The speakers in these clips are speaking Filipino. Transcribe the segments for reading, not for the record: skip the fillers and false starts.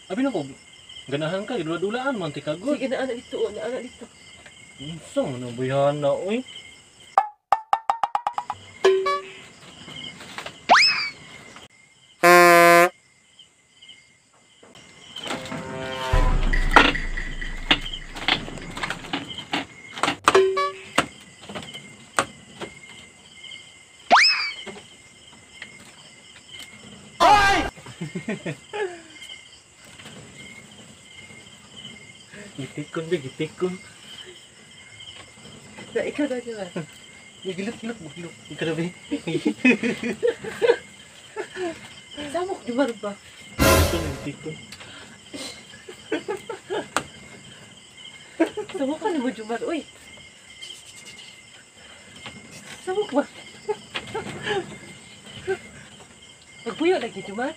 Abi na ko, ganahan ka, dula-dulaan man ti kagod. Sige na anak dito, na anak dito. Unsang ano bayhan na oy. Gitikon be, gitikon. Na ikaw na diba? Gilot-gilot mo, gilot. Ikaw na be. Samok Jumar ba? Gitikon. Samok ka na mo Jumar, uy. Samok ba? Magbuyo lagi Jumar.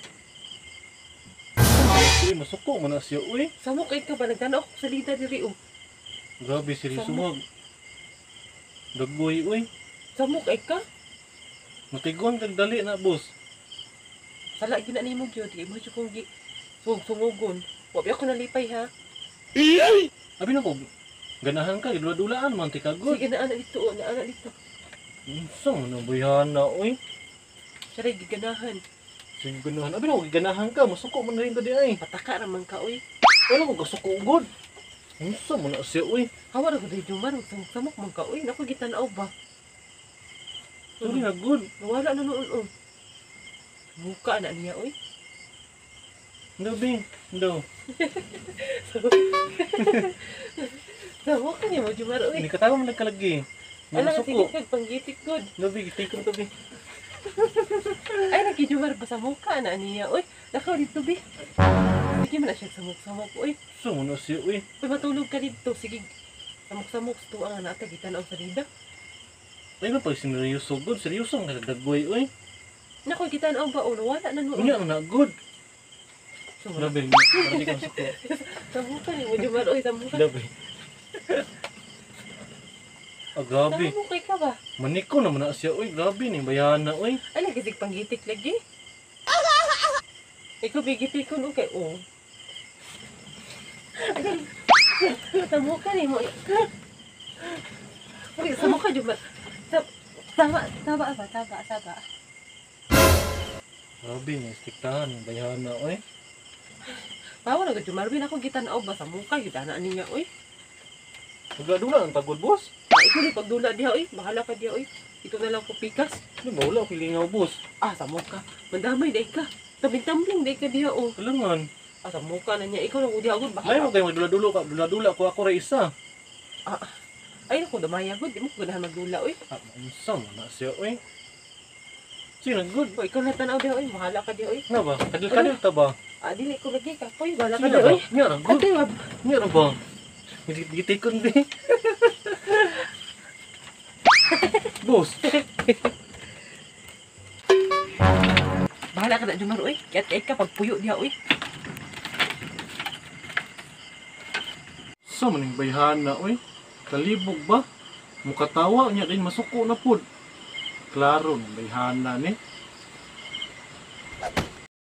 Uy, masuko mo na siya, uy. Samok kay ka ba nagtanaw ko sa lida diri oh. Grabe, seryoso mo. Dagboy, uy. Samok kay ka? Matigon kag dali na, boss. Sala gina nimo gyud, di mo jud kong sungugon. Wa ako nalipay ha. Abi na ko, ganahan ka, dula-dulaan man ti kagod. Sige na anak dito, na anak dito. Unsang ano bayhan na, uy. Saray giganahan. Sige ganahan. Abi na ko, ganahan ka, masuko man rin ka di ay. Pataka raman ka uy. Wala ko kasuko ugod. Unsang mo na siya, uy. Hawa ra gud Jumar, samok man ka uy. Nako gitanaw ba? Sorry na, good. Nawala na noon oh. Buka na niya uy. No, Bing. No. Samok ka niya mo Jumar uy. Hindi ka tawag mo nagkalagi. Ala nga Masuko. sige kag panggitik good. No, Bing, itikon to, Bing. Ay nagijumar pa sa mukha na niya uy. Nakaw dito bi. Sige man na siya samok-samok uy. Unsang mo na siya, uy. Uy matulog ka dito sige. Samok-samok sto ang nata gitanaw sa rida. Ay ba pag sineryoso, good. Seryoso ang kadagboy, uy. Nako gitanaw ba o nawala na noon. Unya na, good. So, No, Bing. Marami kang suko. samok ka niya mo Jumar uy samok ka. No, Bing. Ah, grabe. Samok kay ka ba? Maniko naman na siya, uy. Grabe ni, bayahan na, uy. Ay nagisig panggitik lagi. Ikaw bigiti ko nung kay oh. Samok ka niya mo. Uy samok ka Jumar. Tama ba? Grabe ni, stiktahan. Bayahan na, uy. Bawa na Jumar bin ako gitanaw ba sa mukha yun na niya uy. Magdula ang tagod, boss. Ikaw ni pagdula diha uy, bahala ka diha uy. Ito na lang ko pikas. Ano ba, wala, pilingaw, boss. Ah, sa mukha. Mandamay day ka. Tabing-tambling day ka diha oh. Kalangan. Ah, sa mukha na niya. Ikaw lang diha agad Ay, bahala. mo kayo magdula-dulo ka. Dula-dula ko ako rin isa. Ay ako damaya gud, di mo ko ganahan magdula uy. Ah, unsang na siya, uy. Sino, good. O ikaw na tanaw diha uy, bahala ka diha uy. Nga ba? Kadil-kadil ta ba? Ah, dili ko lagi ka. Uy, bahala ka Sino diha ba? uy. Nga na, good. Ate, wab. Nga na ba? Gitikon, be. Boss. Bahala ka na Jumar uy. Kaya ka pagpuyo diha uy. Sa maning bayhan na, uy. Kalibog ba? Mukatawa niya din masuko na pud. Klaro, bayhan na ni.